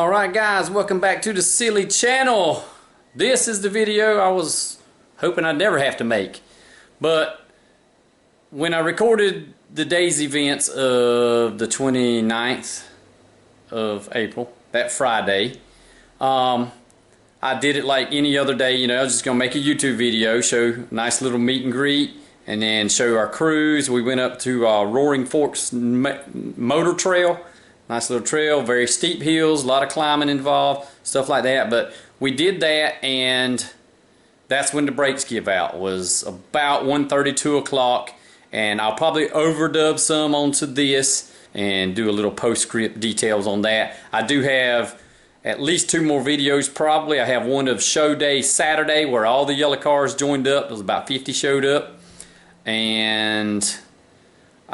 Alright guys, welcome back to the silly channel. This is the video I was hoping I'd never have to make. But when I recorded the day's events of the 29th of April, that Friday, I did it like any other day. You know, I was just going to make a YouTube video, show a nice little meet and greet, and then show our cruise. We went up to Roaring Forks Motor Trail. Nice little trail, very steep hills, a lot of climbing involved, stuff like that. But we did that, and that's when the brakes give out. It was about 1:30, 2 o'clock, and I'll probably overdub some onto this and do a little postscript details on that. I do have at least 2 more videos probably. I have one of show day Saturday where all the yellow cars joined up. There was about 50 showed up, and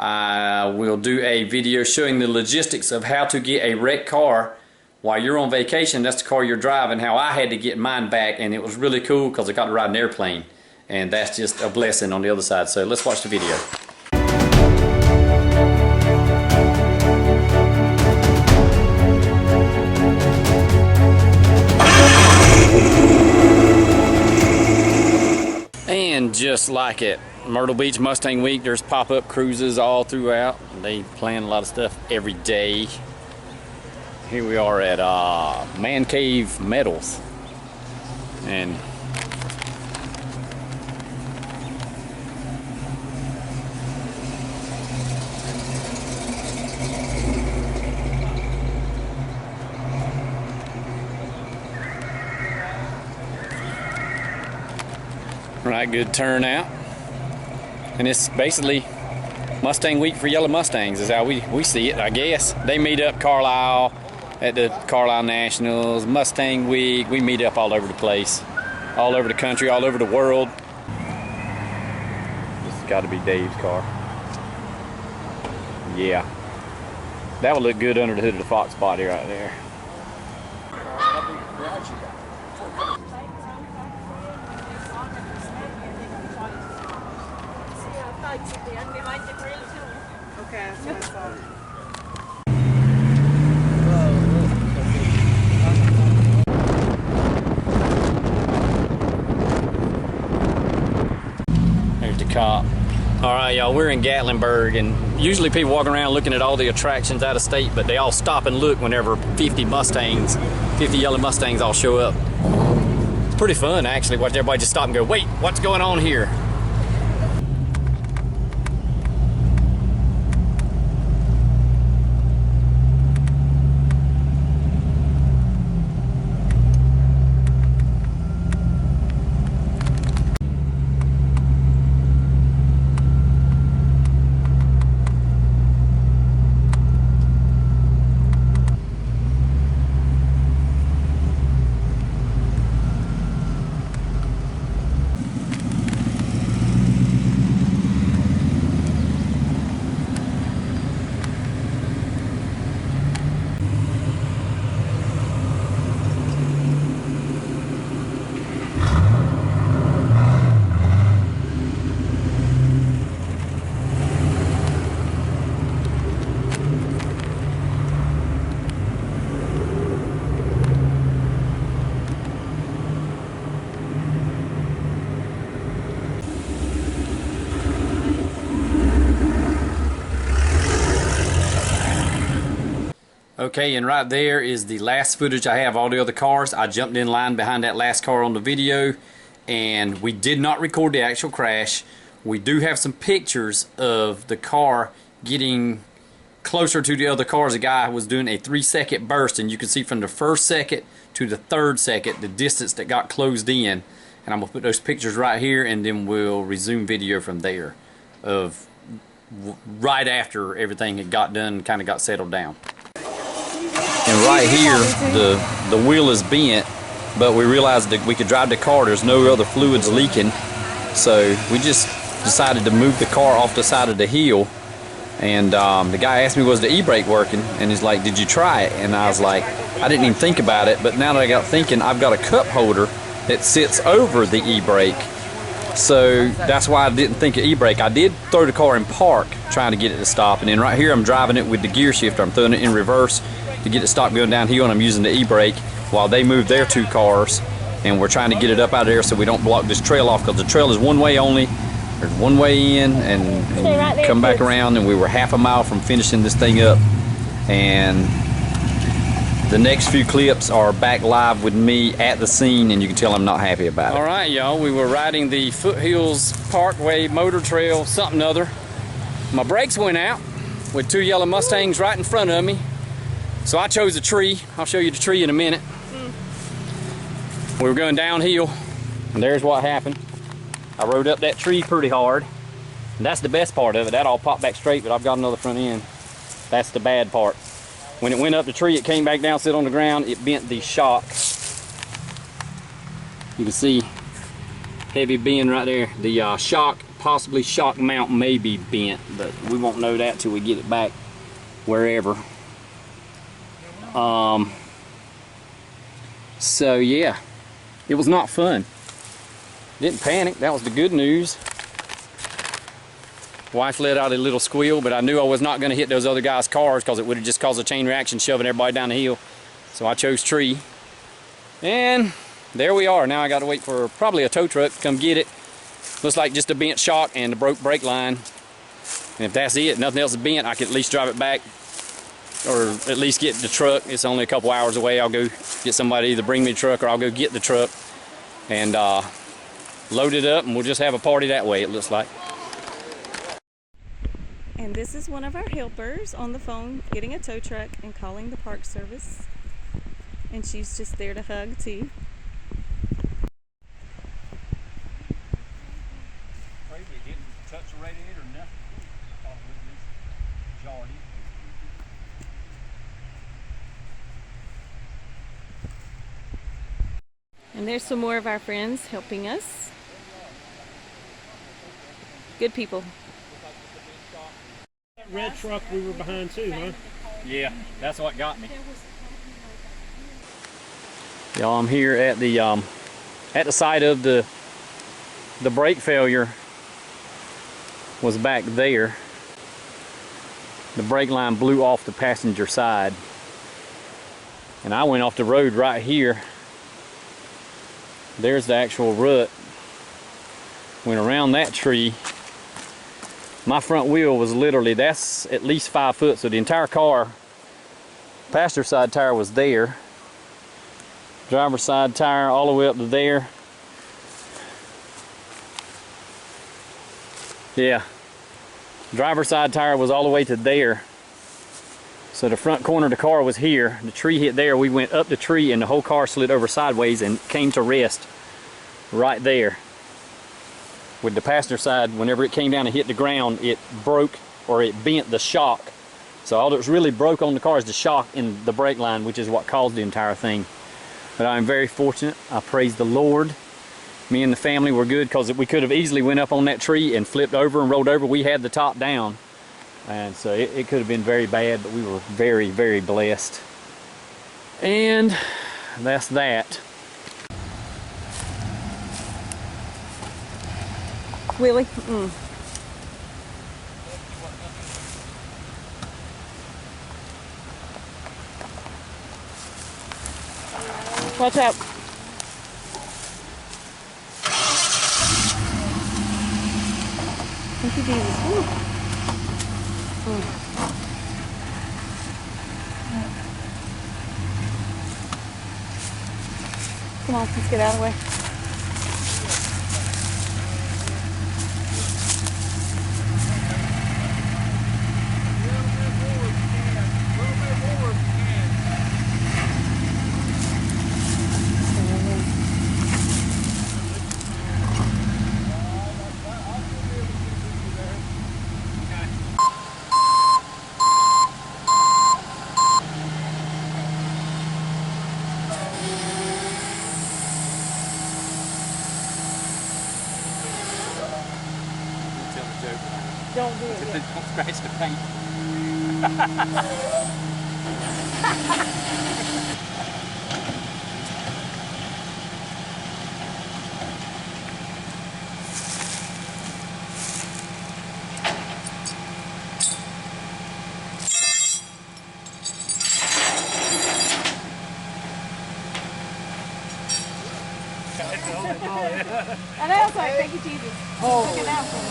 I will do a video showing the logistics of how to get a wrecked car while you're on vacation. That's the car you're driving, how I had to get mine back, and it was really cool because I got to ride an airplane, and that's just a blessing on the other side. So let's watch the video. And just like it, Myrtle Beach Mustang Week, there's pop-up cruises all throughout. They plan a lot of stuff every day. Here we are at Man Cave Metals, and right, good turnout. And it's basically Mustang Week for yellow Mustangs is how we see it, I guess. They meet up Carlisle at the Carlisle Nationals, Mustang Week. We meet up all over the place, all over the country, all over the world. This has got to be Dave's car. Yeah. That would look good under the hood of the Fox body right there. Okay, that's what I thought. There's the cop. Alright y'all, we're in Gatlinburg, and usually people walking around looking at all the attractions out of state, but they all stop and look whenever 50 yellow Mustangs all show up. It's pretty fun actually, watch everybody just stop and go, wait, what's going on here? Okay, and right there is the last footage I have, all the other cars. I jumped in line behind that last car on the video, and we did not record the actual crash. We do have some pictures of the car getting closer to the other cars. The guy was doing a 3-second burst, and you can see from the 1st second to the 3rd second the distance that got closed in. And I'm going to put those pictures right here, and then we'll resume video from there of right after everything had got done and kind of got settled down. And right here, the wheel is bent, but we realized that we could drive the car. There's no other fluids leaking, so we just decided to move the car off the side of the hill. And the guy asked me, was the e-brake working? And he's like, did you try it? And I was like, I didn't even think about it, but now that I got thinking, I've got a cup holder that sits over the e-brake. So that's why I didn't think of e-brake. I did throw the car in park trying to get it to stop, and then right here I'm driving it with the gear shifter. I'm throwing it in reverse. to get it stopped going downhill, and I'm using the e-brake while they move their 2 cars, and we're trying to get it up out of there so we don't block this trail off, because the trail is one way only. There's one way in, and right come back kids. around, and we were half a mile from finishing this thing up. And the next few clips are back live with me at the scene, and you can tell I'm not happy about it. All right, y'all, we were riding the Foothills Parkway Motor Trail something other. My brakes went out with 2 yellow Mustangs right in front of me. So I chose a tree. I'll show you the tree in a minute. We were going downhill, and there's what happened. I rode up that tree pretty hard, and that's the best part of it. That all popped back straight, but I've got another front end. That's the bad part. When it went up the tree, it came back down, sit on the ground, it bent the shock. You can see heavy bend right there. The shock, possibly shock mount may be bent, but we won't know that till we get it back wherever. So yeah, it was not fun. Didn't panic, that was the good news. Wife let out a little squeal, but I knew I was not going to hit those other guys' cars because it would have just caused a chain reaction shoving everybody down the hill. So I chose tree. And there we are. Now I got to wait for probably a tow truck to come get it. Looks like just a bent shock and a broke brake line. And if that's it, nothing else is bent, I can at least drive it back, or at least get the truck. It's only a couple hours away. I'll go get somebody to either bring me the truck, or I'll go get the truck and load it up, and we'll just have a party that way, it looks like. And this is one of our helpers on the phone getting a tow truck and calling the Park Service. And she's just there to hug too. It didn't touch the radiator or nothing. I thought it would have jarred it. And there's some more of our friends helping us. Good people. That red truck we were behind too, huh? Yeah, that's what got me. Y'all, I'm here at the site of the brake failure. Was back there. The brake line blew off the passenger side, and I went off the road right here. There's the actual rut. Went around that tree. My front wheel was literally, that's at least 5 foot, so the entire car, passenger side tire was there. Driver's side tire all the way up to there. Yeah, driver's side tire was all the way to there. So the front corner of the car was here. The tree hit there. We went up the tree and the whole car slid over sideways and came to rest right there. With the passenger side, whenever it came down and hit the ground, it broke, or it bent the shock. So all that was really broke on the car is the shock in the brake line, which is what caused the entire thing. But I'm very fortunate. I praise the Lord. Me and the family were good, because we could have easily went up on that tree and flipped over and rolled over. We had the top down, and so it could have been very bad, but we were very, very blessed. And that's that. Willie? Watch out. Thank you, Jesus. Come on, let's get out of the way. Don't do it yet. Don't scratch the paint. And I was like, thank you, Jesus. Looking out for me.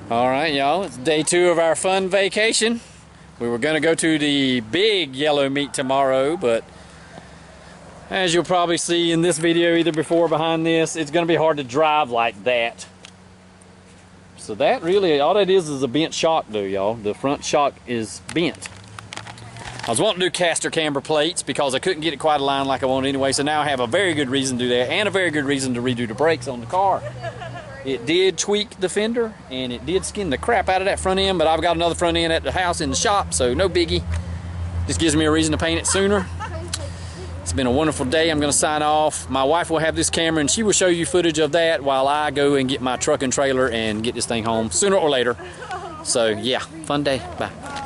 All right, y'all, it's day 2 of our fun vacation. We were gonna go to the big yellow meet tomorrow, but as you'll probably see in this video, either before or behind this, it's gonna be hard to drive like that. So that really, all that is a bent shock though, y'all. The front shock is bent. I was wanting to do caster camber plates because I couldn't get it quite aligned like I wanted anyway, so now I have a very good reason to do that and a very good reason to redo the brakes on the car. It did tweak the fender and it did skin the crap out of that front end, but I've got another front end at the house in the shop, so no biggie. Just gives me a reason to paint it sooner. It's been a wonderful day. I'm gonna sign off. My wife will have this camera and she will show you footage of that while I go and get my truck and trailer and get this thing home sooner or later. So yeah, fun day, bye.